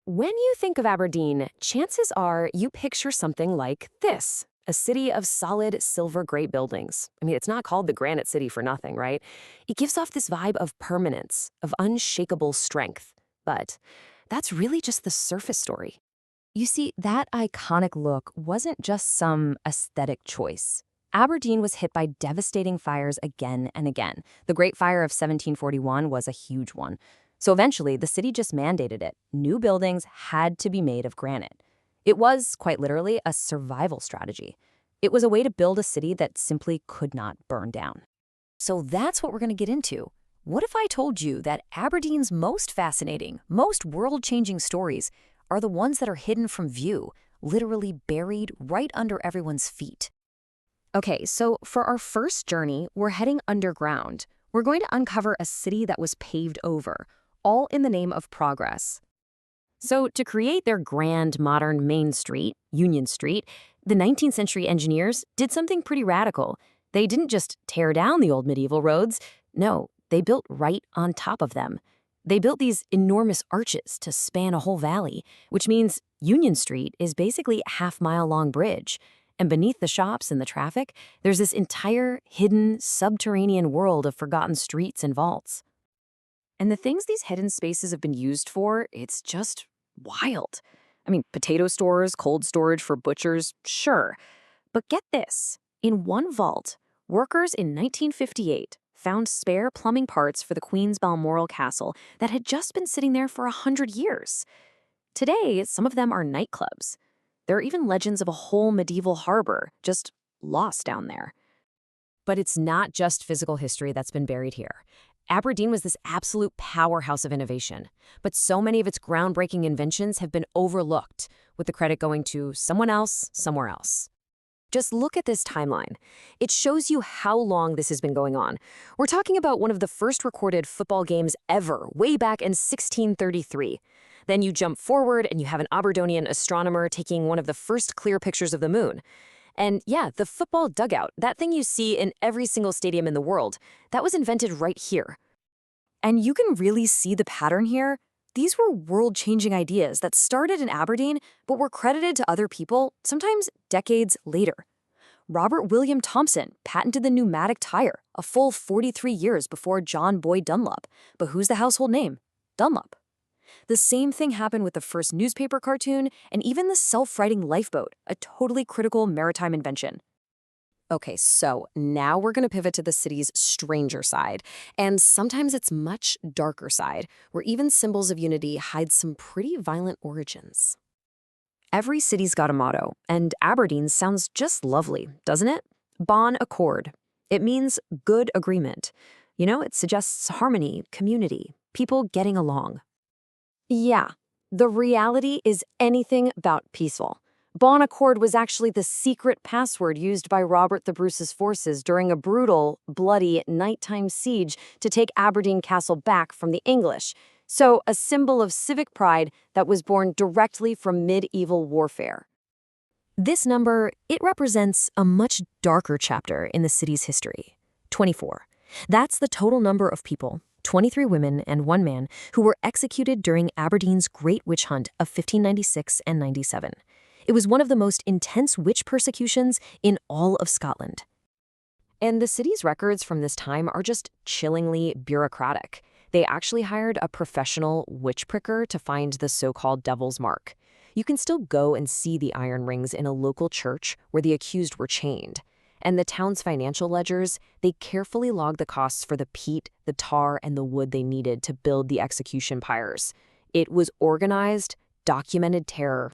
When you think of Aberdeen, chances are you picture something like this. A city of solid silver gray buildings. I mean, it's not called the Granite City for nothing, right? It gives off this vibe of permanence, of unshakable strength. But that's really just the surface story. You see, that iconic look wasn't just some aesthetic choice. Aberdeen was hit by devastating fires again and again. The Great Fire of 1741 was a huge one. So eventually, the city just mandated it. New buildings had to be made of granite. It was, quite literally, a survival strategy. It was a way to build a city that simply could not burn down. So that's what we're going to get into. What if I told you that Aberdeen's most fascinating, most world-changing stories are the ones that are hidden from view, literally buried right under everyone's feet? Okay, so for our first journey, we're heading underground. We're going to uncover a city that was paved over, all in the name of progress. So to create their grand modern Main Street, Union Street, the 19th century engineers did something pretty radical. They didn't just tear down the old medieval roads. No, they built right on top of them. They built these enormous arches to span a whole valley, which means Union Street is basically a half-mile-long bridge. And beneath the shops and the traffic, there's this entire hidden subterranean world of forgotten streets and vaults. And the things these hidden spaces have been used for, it's just wild. I mean, potato stores, cold storage for butchers, sure. But get this, in one vault, workers in 1958 found spare plumbing parts for the Queen's Balmoral Castle that had just been sitting there for 100 years. Today, some of them are nightclubs. There are even legends of a whole medieval harbor just lost down there. But it's not just physical history that's been buried here. Aberdeen was this absolute powerhouse of innovation, but so many of its groundbreaking inventions have been overlooked, with the credit going to someone else, somewhere else. Just look at this timeline. It shows you how long this has been going on. We're talking about one of the first recorded football games ever, way back in 1633. Then you jump forward and you have an Aberdonian astronomer taking one of the first clear pictures of the moon. And yeah, the football dugout, that thing you see in every single stadium in the world, that was invented right here. And you can really see the pattern here. These were world-changing ideas that started in Aberdeen, but were credited to other people, sometimes decades later. Robert William Thompson patented the pneumatic tire a full 43 years before John Boyd Dunlop. But who's the household name? Dunlop. The same thing happened with the first newspaper cartoon and even the self-righting lifeboat, a totally critical maritime invention. Okay, so now we're going to pivot to the city's stranger side, and sometimes its much darker side, where even symbols of unity hide some pretty violent origins. Every city's got a motto, and Aberdeen sounds just lovely, doesn't it? Bon Accord. It means good agreement. You know, it suggests harmony, community, people getting along. Yeah, the reality is anything but peaceful. Bon Accord was actually the secret password used by Robert the Bruce's forces during a brutal, bloody nighttime siege to take Aberdeen Castle back from the English. So, a symbol of civic pride that was born directly from medieval warfare. This number, it represents a much darker chapter in the city's history. 24. That's the total number of people, 23 women and 1 man, who were executed during Aberdeen's Great Witch Hunt of 1596 and 97. It was one of the most intense witch persecutions in all of Scotland. And the city's records from this time are just chillingly bureaucratic. They actually hired a professional witch pricker to find the so-called devil's mark. You can still go and see the iron rings in a local church where the accused were chained. And the town's financial ledgers, they carefully log the costs for the peat, the tar, and the wood they needed to build the execution pyres. It was organized, documented terror.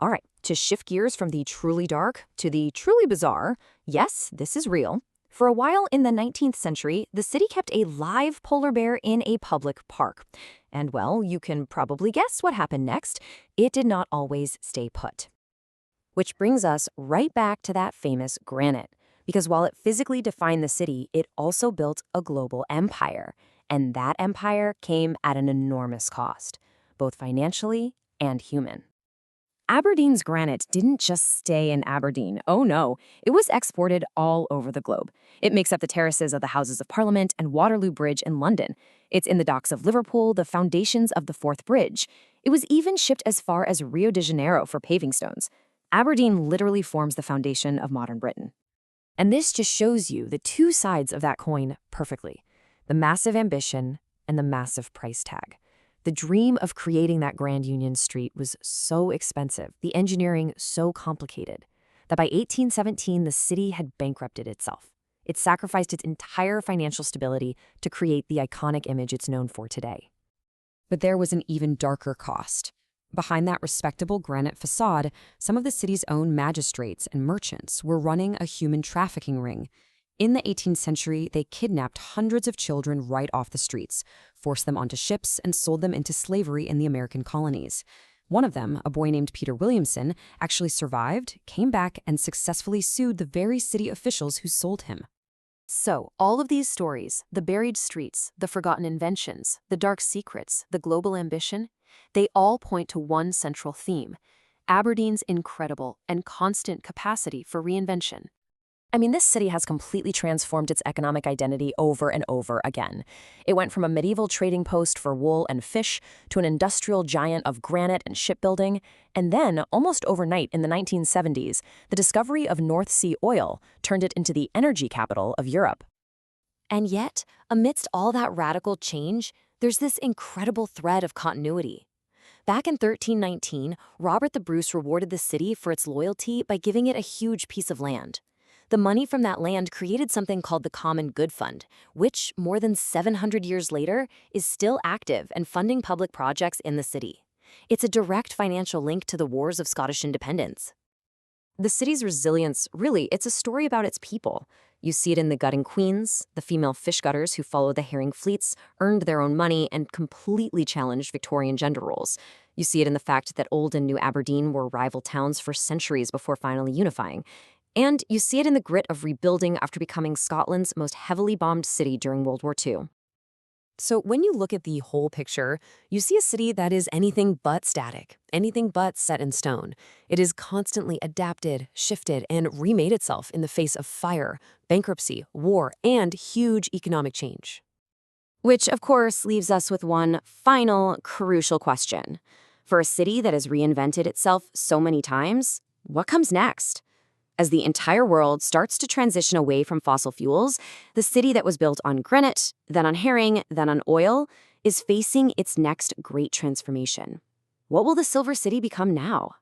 All right, to shift gears from the truly dark to the truly bizarre, yes, this is real. For a while in the 19th century, the city kept a live polar bear in a public park. And well, you can probably guess what happened next. It did not always stay put. Which brings us right back to that famous Granite. Because while it physically defined the city, it also built a global empire. And that empire came at an enormous cost, both financially and human. Aberdeen's granite didn't just stay in Aberdeen. Oh no, it was exported all over the globe. It makes up the terraces of the Houses of Parliament and Waterloo Bridge in London. It's in the docks of Liverpool, the foundations of the Forth Bridge. It was even shipped as far as Rio de Janeiro for paving stones. Aberdeen literally forms the foundation of modern Britain. And this just shows you the two sides of that coin perfectly: the massive ambition and the massive price tag. The dream of creating that Grand Union Street was so expensive, the engineering so complicated, that by 1817 the city had bankrupted itself. It sacrificed its entire financial stability to create the iconic image it's known for today. But there was an even darker cost. Behind that respectable granite facade, some of the city's own magistrates and merchants were running a human trafficking ring. In the 18th century, they kidnapped hundreds of children right off the streets, forced them onto ships, and sold them into slavery in the American colonies. One of them, a boy named Peter Williamson, actually survived, came back, and successfully sued the very city officials who sold him. So, all of these stories, the buried streets, the forgotten inventions, the dark secrets, the global ambition, they all point to one central theme: Aberdeen's incredible and constant capacity for reinvention. I mean, this city has completely transformed its economic identity over and over again. It went from a medieval trading post for wool and fish to an industrial giant of granite and shipbuilding, and then, almost overnight in the 1970s, the discovery of North Sea oil turned it into the energy capital of Europe. And yet, amidst all that radical change, there's this incredible thread of continuity. Back in 1319, Robert the Bruce rewarded the city for its loyalty by giving it a huge piece of land. The money from that land created something called the Common Good Fund, which, more than 700 years later, is still active and funding public projects in the city. It's a direct financial link to the wars of Scottish independence. The city's resilience, really, it's a story about its people. You see it in the gutting queens, the female fish gutters who followed the herring fleets, earned their own money, and completely challenged Victorian gender roles. You see it in the fact that Old and New Aberdeen were rival towns for centuries before finally unifying. And you see it in the grit of rebuilding after becoming Scotland's most heavily bombed city during World War II. So when you look at the whole picture, you see a city that is anything but static, anything but set in stone. It has constantly adapted, shifted, and remade itself in the face of fire, bankruptcy, war, and huge economic change. Which, of course, leaves us with one final, crucial question. For a city that has reinvented itself so many times, what comes next? As the entire world starts to transition away from fossil fuels, the city that was built on granite, then on herring, then on oil, is facing its next great transformation. What will the Silver City become now?